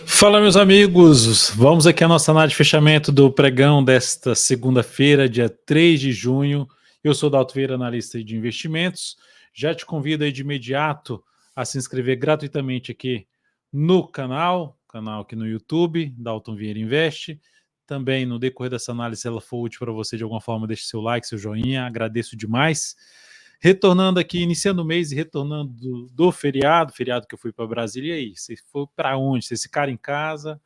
Fala, meus amigos, vamos aqui à nossa análise de fechamento do pregão desta segunda-feira, dia 3 de junho. Eu sou o Dalton Vieira, analista de investimentos. Já te convido aí de imediato a se inscrever gratuitamente aqui no canal aqui no YouTube, Dalton Vieira Investe. Também no decorrer dessa análise, se ela for útil para você de alguma forma, deixe seu like, seu joinha, agradeço demais. Retornando aqui, iniciando o mês e retornando do feriado que eu fui para Brasília. E aí, você foi para onde? Você ficaram em casa?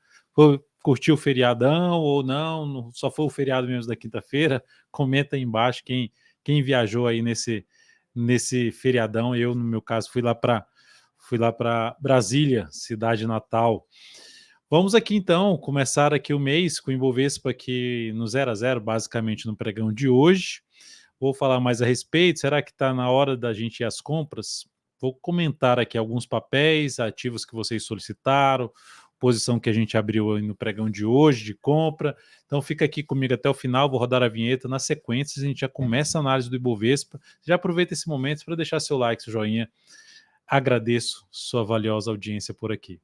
Curtiu o feriadão ou não? Só foi o feriado mesmo da quinta-feira? Comenta aí embaixo quem viajou aí nesse feriadão. Eu, no meu caso, fui lá para Brasília, cidade natal. Vamos aqui então começar aqui o mês com o Ibovespa aqui no 0 a 0, basicamente no pregão de hoje. Vou falar mais a respeito. Será que está na hora da gente ir às compras? Vou comentar aqui alguns papéis, ativos que vocês solicitaram, posição que a gente abriu no pregão de hoje de compra. Então fica aqui comigo até o final, vou rodar a vinheta. Na sequência, a gente já começa a análise do Ibovespa. Já aproveita esse momento para deixar seu like, seu joinha. Agradeço sua valiosa audiência por aqui.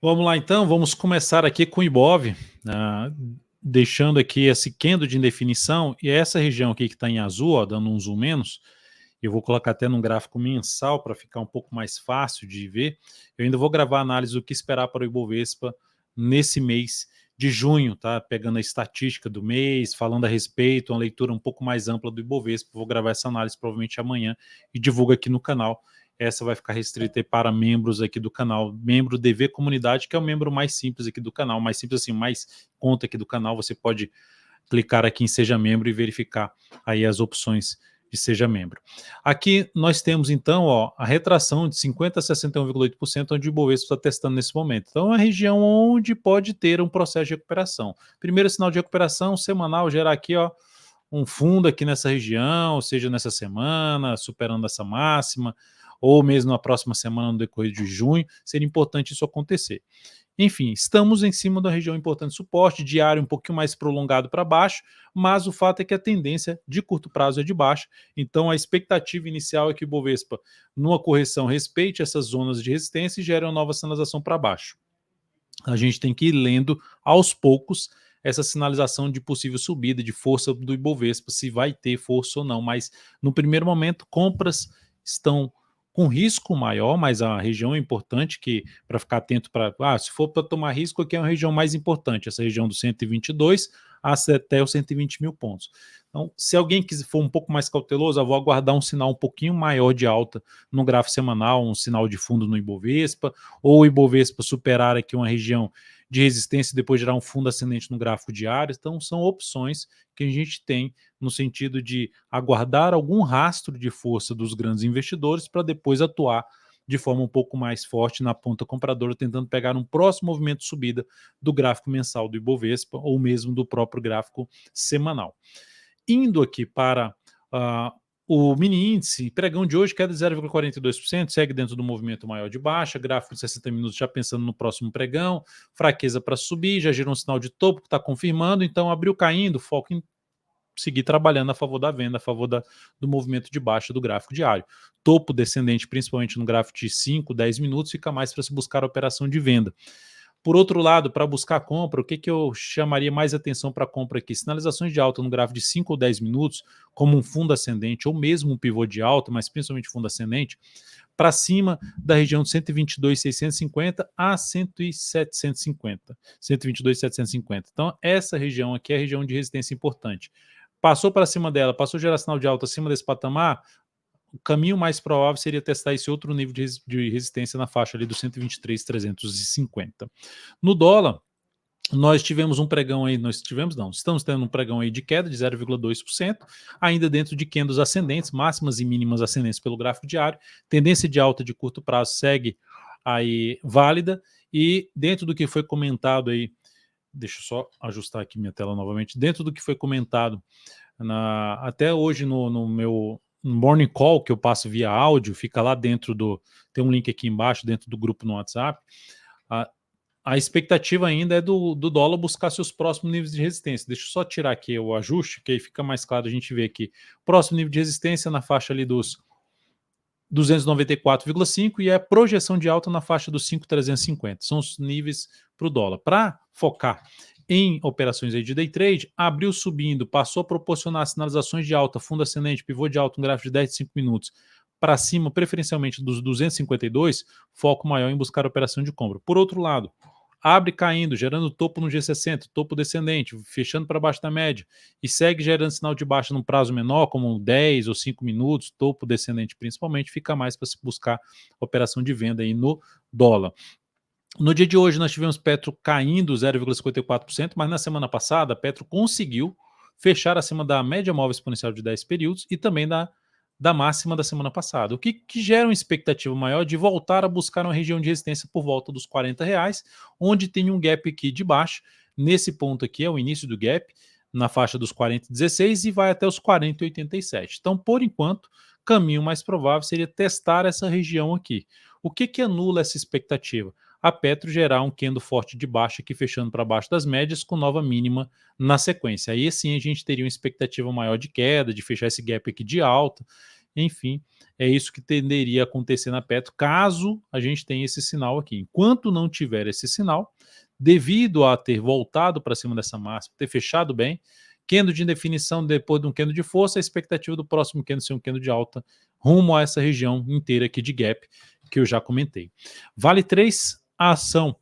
Vamos lá então, vamos começar aqui com o Ibov, deixando aqui esse candle de indefinição, e essa região aqui que está em azul, ó, dando um zoom menos, eu vou colocar até num gráfico mensal para ficar um pouco mais fácil de ver. Eu ainda vou gravar a análise do que esperar para o Ibovespa nesse mês de junho, tá? Pegando a estatística do mês, falando a respeito, uma leitura um pouco mais ampla do Ibovespa. Vou gravar essa análise provavelmente amanhã e divulgo aqui no canal. Essa vai ficar restrita para membros aqui do canal, membro DV Comunidade, que é o membro mais simples aqui do canal, mais simples assim, mais conta aqui do canal. Você pode clicar aqui em Seja Membro e verificar aí as opções de Seja Membro. Aqui nós temos então, ó, a retração de 50% a 61,8%, onde o Ibovespa está testando nesse momento. Então é uma região onde pode ter um processo de recuperação. Primeiro sinal de recuperação semanal, gerar aqui, ó, um fundo aqui nessa região, seja nessa semana, superando essa máxima, ou mesmo na próxima semana, no decorrer de junho, seria importante isso acontecer. Enfim, estamos em cima da região importante de suporte, diário um pouquinho mais prolongado para baixo, mas o fato é que a tendência de curto prazo é de baixa, então a expectativa inicial é que o Ibovespa, numa correção, respeite essas zonas de resistência e gere uma nova sinalização para baixo. A gente tem que ir lendo aos poucos essa sinalização de possível subida, de força do Ibovespa, se vai ter força ou não, mas no primeiro momento, compras estão com risco maior, mas a região é importante que para ficar atento para, se for para tomar risco, aqui é uma região mais importante, essa região do 122 até os 120 mil pontos. Então, se alguém for um pouco mais cauteloso, eu vou aguardar um sinal um pouquinho maior de alta no gráfico semanal, um sinal de fundo no Ibovespa, ou o Ibovespa superar aqui uma região de resistência e depois gerar um fundo ascendente no gráfico diário. Então, são opções que a gente tem no sentido de aguardar algum rastro de força dos grandes investidores para depois atuar de forma um pouco mais forte na ponta compradora, tentando pegar um próximo movimento de subida do gráfico mensal do Ibovespa ou mesmo do próprio gráfico semanal. Indo aqui para o mini índice, pregão de hoje, queda de 0,42%, segue dentro do movimento maior de baixa, gráfico de 60 minutos já pensando no próximo pregão, fraqueza para subir, já gerou um sinal de topo que está confirmando, então abriu caindo, foco em seguir trabalhando a favor da venda, a favor do movimento de baixa do gráfico diário. Topo descendente, principalmente no gráfico de 5, 10 minutos, fica mais para se buscar a operação de venda. Por outro lado, para buscar compra, o que eu chamaria mais atenção para compra aqui? Sinalizações de alta no gráfico de 5 ou 10 minutos, como um fundo ascendente ou mesmo um pivô de alta, mas principalmente fundo ascendente, para cima da região de 122,650 a 107,750. 122,750. Então, essa região aqui é a região de resistência importante. Passou para cima dela, passou a gerar sinal de alta acima desse patamar, o caminho mais provável seria testar esse outro nível de resistência na faixa ali do 123,350. No dólar, Nós tivemos um pregão aí, estamos tendo um pregão aí de queda de 0,2%, ainda dentro de candles ascendentes, máximas e mínimas ascendentes pelo gráfico diário, tendência de alta de curto prazo segue aí válida, e dentro do que foi comentado aí, deixa eu só ajustar aqui minha tela novamente, dentro do que foi comentado até hoje no meu morning call, que eu passo via áudio, fica lá dentro tem um link aqui embaixo, dentro do grupo no WhatsApp, a, a expectativa ainda é do dólar buscar seus próximos níveis de resistência. Deixa eu só tirar aqui o ajuste, que aí fica mais claro a gente ver aqui. Próximo nível de resistência na faixa ali dos 294,5 e a projeção de alta na faixa dos 5,350. São os níveis para o dólar. Para focar em operações aí de day trade, abriu subindo, passou a proporcionar sinalizações de alta, fundo ascendente, pivô de alta, um gráfico de 10 e 5 minutos, para cima, preferencialmente dos 252, foco maior em buscar operação de compra. Por outro lado, abre caindo, gerando topo no G60, topo descendente, fechando para baixo da média, e segue gerando sinal de baixa num prazo menor, como 10 ou 5 minutos, topo descendente principalmente, fica mais para se buscar operação de venda aí no dólar. No dia de hoje nós tivemos Petro caindo 0,54%, mas na semana passada a Petro conseguiu fechar acima da média móvel exponencial de 10 períodos e também da máxima da semana passada, o que gera uma expectativa maior de voltar a buscar uma região de resistência por volta dos R$ 40, onde tem um gap aqui de baixo. Nesse ponto aqui é o início do gap, na faixa dos 40,16 e vai até os 40,87. Então, por enquanto, caminho mais provável seria testar essa região aqui. O que anula essa expectativa? A Petro gerar um candle forte de baixa aqui fechando para baixo das médias com nova mínima na sequência. Aí sim a gente teria uma expectativa maior de queda, de fechar esse gap aqui de alta. Enfim, é isso que tenderia a acontecer na Petro caso a gente tenha esse sinal aqui. Enquanto não tiver esse sinal, devido a ter voltado para cima dessa máxima, ter fechado bem, candle de indefinição depois de um candle de força, a expectativa do próximo candle ser um candle de alta rumo a essa região inteira aqui de gap que eu já comentei. Vale 3, a ação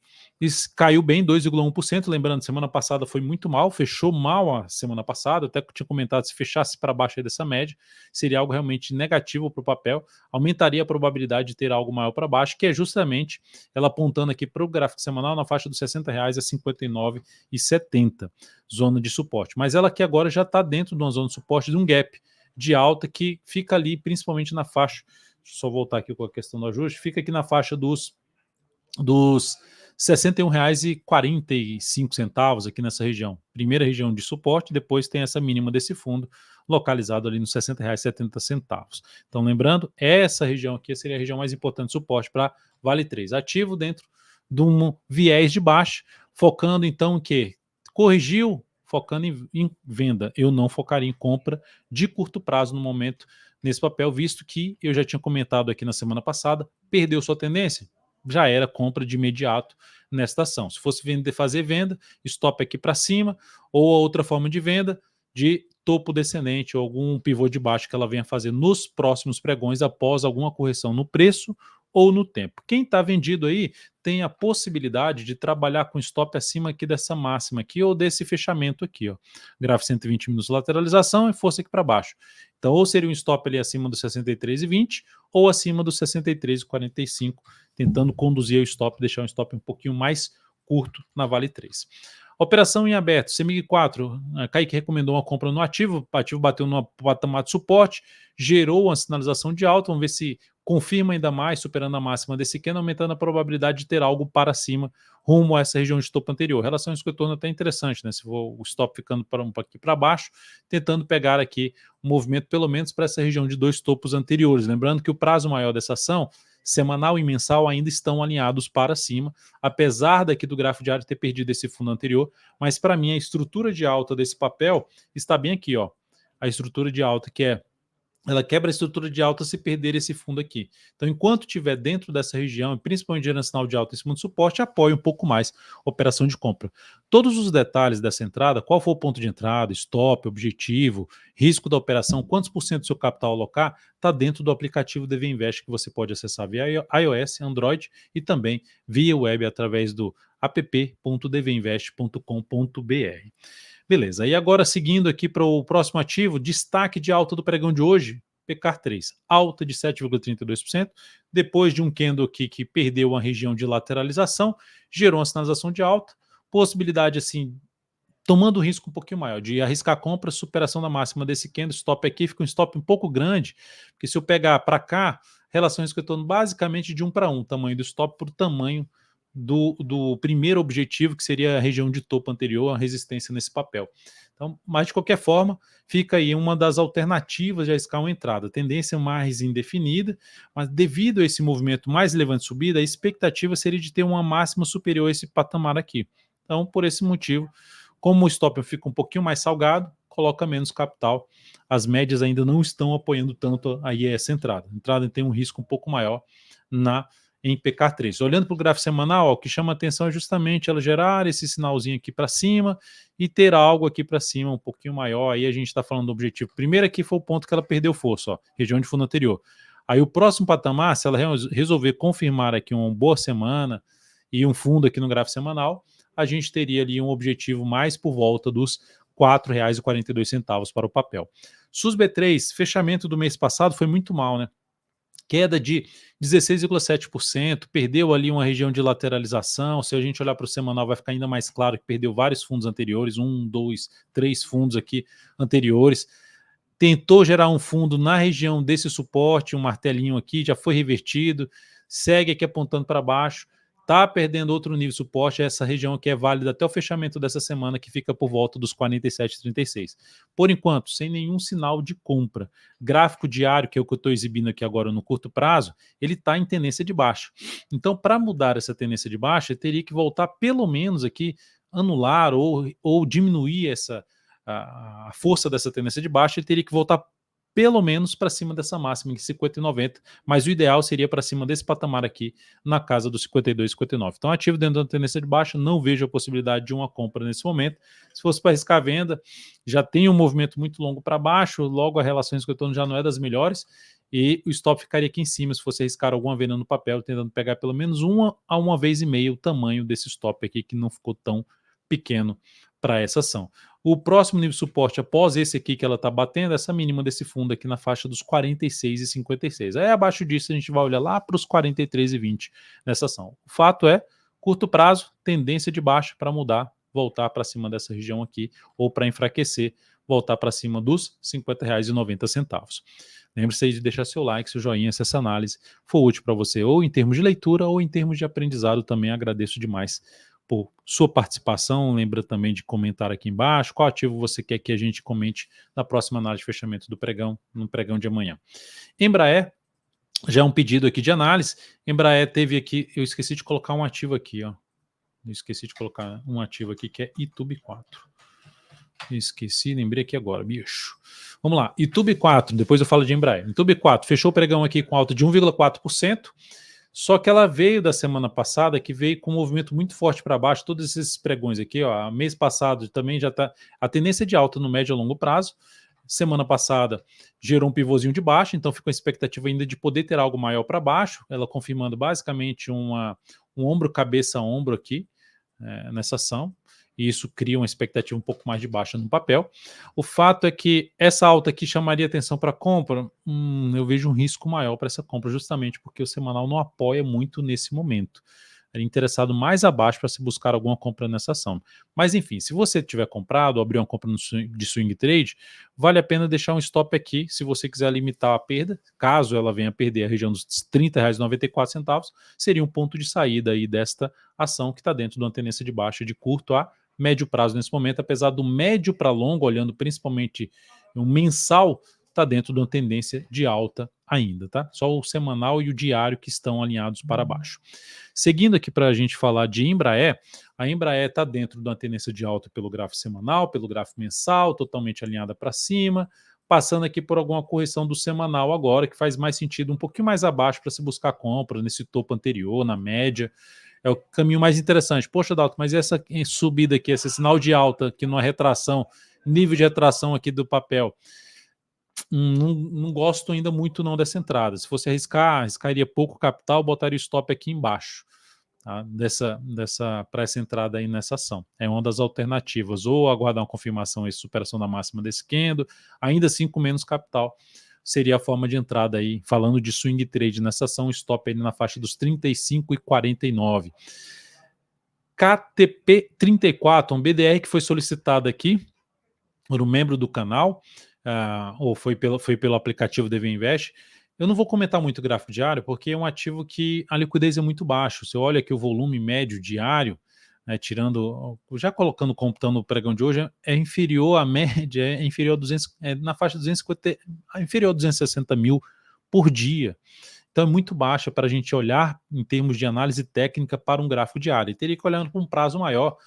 caiu bem, 2,1%. Lembrando, semana passada foi muito mal, fechou mal a semana passada. Até que eu tinha comentado, se fechasse para baixo dessa média, seria algo realmente negativo para o papel, aumentaria a probabilidade de ter algo maior para baixo, que é justamente ela apontando aqui para o gráfico semanal na faixa dos R$ 60,00 a R$ 59,70, zona de suporte. Mas ela aqui agora já está dentro de uma zona de suporte, de um gap de alta que fica ali, principalmente na faixa. Deixa eu só voltar aqui com a questão do ajuste, fica aqui na faixa dos R$ 61,45 aqui nessa região. Primeira região de suporte, depois tem essa mínima desse fundo, localizado ali nos R$ 60,70. Então, lembrando, essa região aqui seria a região mais importante de suporte para Vale 3. Ativo dentro de um viés de baixa, focando então em quê? Corrigiu, focando em venda. Eu não focaria em compra de curto prazo no momento nesse papel, visto que eu já tinha comentado aqui na semana passada, perdeu sua tendência, já era compra de imediato nesta ação. Se fosse fazer venda, stop aqui para cima, ou a outra forma de venda de topo descendente ou algum pivô de baixo que ela venha fazer nos próximos pregões após alguma correção no preço ou no tempo. Quem está vendido aí tem a possibilidade de trabalhar com stop acima aqui dessa máxima aqui ou desse fechamento aqui, ó. Gráfico 120 minutos lateralização e força aqui para baixo. Então, ou seria um stop ali acima dos 63,20 ou acima dos 63,45, tentando conduzir o stop, deixar o stop um pouquinho mais curto na Vale 3. Operação em aberto, CEMIG 4, a Kaique recomendou uma compra no ativo, o ativo bateu no patamar de suporte, gerou uma sinalização de alta, vamos ver se confirma ainda mais, superando a máxima desse candle, aumentando a probabilidade de ter algo para cima, rumo a essa região de topo anterior. Relação risco-retorno até interessante, né? Se for o stop ficando um pouquinho para baixo, tentando pegar aqui um movimento pelo menos para essa região de dois topos anteriores. Lembrando que o prazo maior dessa ação, semanal e mensal, ainda estão alinhados para cima, apesar daqui do gráfico diário ter perdido esse fundo anterior, mas para mim a estrutura de alta desse papel está bem aqui, ó. A estrutura de alta que ela quebra a estrutura de alta se perder esse fundo aqui. Então, enquanto estiver dentro dessa região, principalmente gerando sinal de alta em cima do suporte, apoia um pouco mais a operação de compra. Todos os detalhes dessa entrada, qual for o ponto de entrada, stop, objetivo, risco da operação, quantos por cento do seu capital alocar, está dentro do aplicativo DV Invest, que você pode acessar via iOS, Android e também via web através do app.dvinvest.com.br. Beleza, e agora seguindo aqui para o próximo ativo, destaque de alta do pregão de hoje, PECAR3, alta de 7,32%, depois de um candle aqui que perdeu uma região de lateralização, gerou uma sinalização de alta, possibilidade assim, tomando um risco um pouquinho maior, de arriscar a compra, superação da máxima desse candle, stop aqui, fica um stop um pouco grande, porque se eu pegar para cá, relação risco-retorno basicamente de 1 para 1, tamanho do stop por tamanho do primeiro objetivo, que seria a região de topo anterior, a resistência nesse papel. Então, mas de qualquer forma, fica aí uma das alternativas de arriscar uma entrada, tendência mais indefinida, mas devido a esse movimento mais levante subida, a expectativa seria de ter uma máxima superior a esse patamar aqui. Então, por esse motivo, como o stop fica um pouquinho mais salgado, coloca menos capital. As médias ainda não estão apoiando tanto aí essa entrada. A entrada tem um risco um pouco maior em PK3. Olhando para o gráfico semanal, ó, o que chama atenção é justamente ela gerar esse sinalzinho aqui para cima e ter algo aqui para cima um pouquinho maior. Aí a gente está falando do objetivo. Primeiro aqui foi o ponto que ela perdeu força, ó, região de fundo anterior. Aí o próximo patamar, se ela resolver confirmar aqui uma boa semana e um fundo aqui no gráfico semanal, a gente teria ali um objetivo mais por volta dos R$ 4,42 para o papel. SUSB3, fechamento do mês passado foi muito mal, né? Queda de 16,7%, perdeu ali uma região de lateralização. Se a gente olhar para o semanal, vai ficar ainda mais claro que perdeu vários fundos anteriores, 1, 2, 3 fundos aqui anteriores. Tentou gerar um fundo na região desse suporte, um martelinho aqui, já foi revertido, segue aqui apontando para baixo, está perdendo outro nível de suporte, essa região aqui é válida até o fechamento dessa semana, que fica por volta dos 47,36. Por enquanto, sem nenhum sinal de compra. Gráfico diário, que é o que eu estou exibindo aqui agora no curto prazo, ele está em tendência de baixa. Então, para mudar essa tendência de baixa, teria que voltar pelo menos aqui, anular ou diminuir a força dessa tendência de baixa, ele teria que voltar pelo menos para cima dessa máxima de 50,90, mas o ideal seria para cima desse patamar aqui, na casa dos 52,59. Então, ativo dentro da tendência de baixa, não vejo a possibilidade de uma compra nesse momento. Se fosse para arriscar a venda, já tem um movimento muito longo para baixo, logo a relação risco-retorno já não é das melhores, e o stop ficaria aqui em cima se você arriscar alguma venda no papel, tentando pegar pelo menos 1,5 vezes o tamanho desse stop aqui, que não ficou tão pequeno para essa ação. O próximo nível de suporte após esse aqui que ela está batendo, essa mínima desse fundo aqui na faixa dos 46,56. Aí abaixo disso a gente vai olhar lá para os 43,20 nessa ação. O fato é, curto prazo, tendência de baixa para mudar, voltar para cima dessa região aqui, ou para enfraquecer, voltar para cima dos R$ 50,90. Lembre-se aí de deixar seu like, seu joinha, se essa análise for útil para você, ou em termos de leitura, ou em termos de aprendizado, também agradeço demais por sua participação. Lembra também de comentar aqui embaixo qual ativo você quer que a gente comente na próxima análise de fechamento do pregão, no pregão de amanhã. Embraer, já é um pedido aqui de análise. Embraer teve aqui, eu esqueci de colocar um ativo aqui, ó. Eu esqueci de colocar um ativo aqui que é YouTube 4. Esqueci, lembrei aqui agora, bicho. Vamos lá, YouTube 4, depois eu falo de Embraer. YouTube 4 fechou o pregão aqui com alta de 1,4%. Só que ela veio da semana passada, que veio com um movimento muito forte para baixo, todos esses pregões aqui, ó, mês passado também já está, a tendência de alta no médio a longo prazo, semana passada gerou um pivôzinho de baixo, então fica a expectativa ainda de poder ter algo maior para baixo, ela confirmando basicamente um ombro, cabeça, ombro aqui, nessa ação, e isso cria uma expectativa um pouco mais de baixa no papel. O fato é que essa alta aqui chamaria atenção para compra, eu vejo um risco maior para essa compra, justamente porque o semanal não apoia muito nesse momento. Era interessado mais abaixo para se buscar alguma compra nessa ação. Mas enfim, se você tiver comprado ou abrir uma compra de swing trade, vale a pena deixar um stop aqui, se você quiser limitar a perda, caso ela venha a perder a região dos R$ 30,94, seria um ponto de saída aí desta ação que está dentro de uma tendência de baixa de curto a médio prazo nesse momento, apesar do médio para longo, olhando principalmente um mensal, está dentro de uma tendência de alta ainda, tá? Só o semanal e o diário que estão alinhados para baixo. Seguindo aqui para a gente falar de Embraer, a Embraer está dentro de uma tendência de alta pelo gráfico semanal, pelo gráfico mensal, totalmente alinhada para cima, passando aqui por alguma correção do semanal agora, que faz mais sentido um pouquinho mais abaixo para se buscar compra, nesse topo anterior, na média. É o caminho mais interessante. Poxa, Dalton, mas essa subida aqui, esse sinal de alta aqui numa retração, nível de retração aqui do papel, não gosto ainda muito não dessa entrada. Se fosse arriscaria pouco capital, botaria o stop aqui embaixo, tá? Para essa entrada aí nessa ação. É uma das alternativas, ou aguardar uma confirmação e superação da máxima desse candle, ainda assim com menos capital, seria a forma de entrada aí, falando de swing trade nessa ação, stop aí na faixa dos 35,49. KTP34, um BDR que foi solicitado aqui por um membro do canal, ou foi pelo aplicativo DV Invest. Eu não vou comentar muito o gráfico diário, porque é um ativo que a liquidez é muito baixa. Você olha aqui o volume médio diário, né, já colocando, computando o pregão de hoje, é inferior à média, é inferior a 200, na faixa de 250, inferior a 260 mil por dia. Então é muito baixa para a gente olhar em termos de análise técnica para um gráfico diário. E teria que olhar para um prazo maior,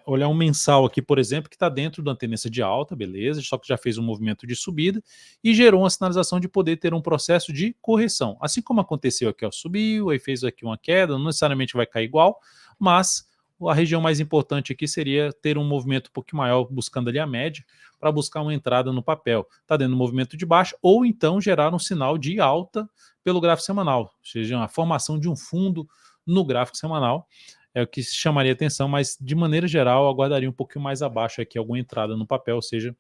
olhar um mensal aqui, por exemplo, que está dentro da tendência de alta, beleza, só que já fez um movimento de subida e gerou uma sinalização de poder ter um processo de correção. Assim como aconteceu aqui, ó, subiu, aí fez aqui uma queda, não necessariamente vai cair igual, mas a região mais importante aqui seria ter um movimento um pouco maior, buscando ali a média, para buscar uma entrada no papel. Está dando um movimento de baixa, ou então gerar um sinal de alta pelo gráfico semanal, ou seja, a formação de um fundo no gráfico semanal, é o que chamaria atenção, mas de maneira geral eu aguardaria um pouquinho mais abaixo aqui alguma entrada no papel, ou seja,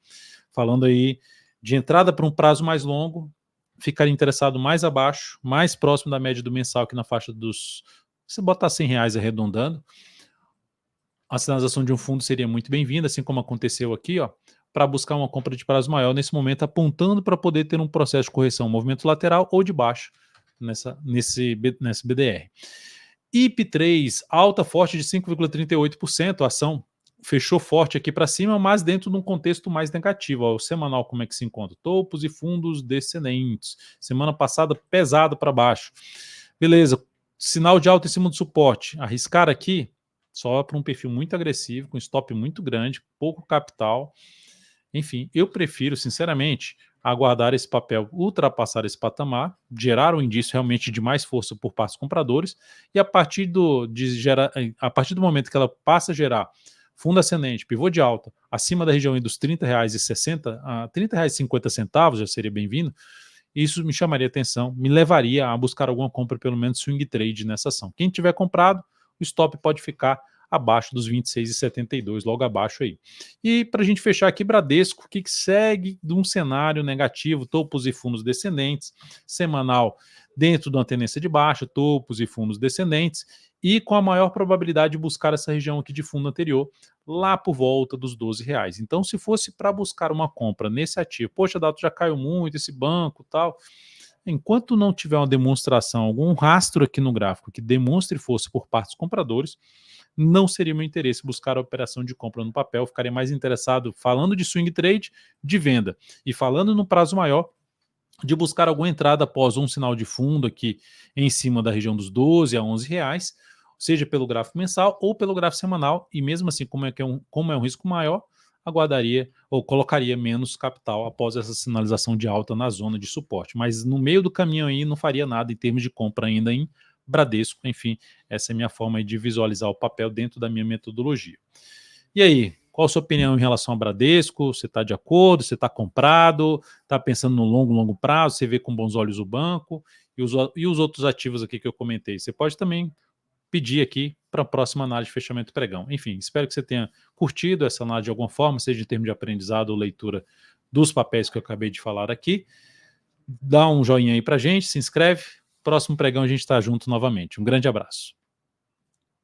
falando aí de entrada para um prazo mais longo, ficaria interessado mais abaixo, mais próximo da média do mensal, aqui na faixa dos, se botar R$100 arredondando, a sinalização de um fundo seria muito bem-vinda, assim como aconteceu aqui, ó, para buscar uma compra de prazo maior nesse momento, apontando para poder ter um processo de correção, movimento lateral ou de baixo nesse BDR. IP3, alta forte de 5,38%, a ação fechou forte aqui para cima, mas dentro de um contexto mais negativo. Ó, o semanal, como é que se encontra? Topos e fundos descendentes. Semana passada, pesado para baixo. Beleza, sinal de alta em cima do suporte. Arriscar aqui só para um perfil muito agressivo, com stop muito grande, pouco capital. Enfim, eu prefiro, sinceramente, aguardar esse papel ultrapassar esse patamar, gerar um indício realmente de mais força por parte dos compradores, e a partir a partir do momento que ela passa a gerar fundo ascendente, pivô de alta, acima da região dos R$30,60 a R$30,50, já seria bem-vindo, isso me chamaria atenção, me levaria a buscar alguma compra, pelo menos swing trade nessa ação. Quem tiver comprado, o stop pode ficar abaixo dos 26,72, logo abaixo aí. E para a gente fechar aqui, Bradesco, que segue de um cenário negativo, topos e fundos descendentes, semanal dentro de uma tendência de baixa, topos e fundos descendentes, e com a maior probabilidade de buscar essa região aqui de fundo anterior, lá por volta dos R$12. Então, se fosse para buscar uma compra nesse ativo, poxa, Dato, já caiu muito esse banco tal, enquanto não tiver uma demonstração, algum rastro aqui no gráfico que demonstre força por parte dos compradores, não seria meu interesse buscar a operação de compra no papel, ficaria mais interessado, falando de swing trade, de venda, e falando no prazo maior, de buscar alguma entrada após um sinal de fundo aqui em cima da região dos R$12 a R$11, seja pelo gráfico mensal ou pelo gráfico semanal, e mesmo assim, como é um risco maior, aguardaria ou colocaria menos capital após essa sinalização de alta na zona de suporte. Mas no meio do caminho aí não faria nada em termos de compra ainda em Bradesco. Enfim, essa é a minha forma de visualizar o papel dentro da minha metodologia. E aí, qual a sua opinião em relação ao Bradesco? Você está de acordo? Você está comprado? Está pensando no longo prazo? Você vê com bons olhos o banco? E os outros ativos aqui que eu comentei? Você pode também pedir aqui para a próxima análise de fechamento pregão. Enfim, espero que você tenha curtido essa análise de alguma forma, seja em termos de aprendizado ou leitura dos papéis que eu acabei de falar aqui. Dá um joinha aí para a gente, se inscreve. Próximo pregão a gente está junto novamente. Um grande abraço.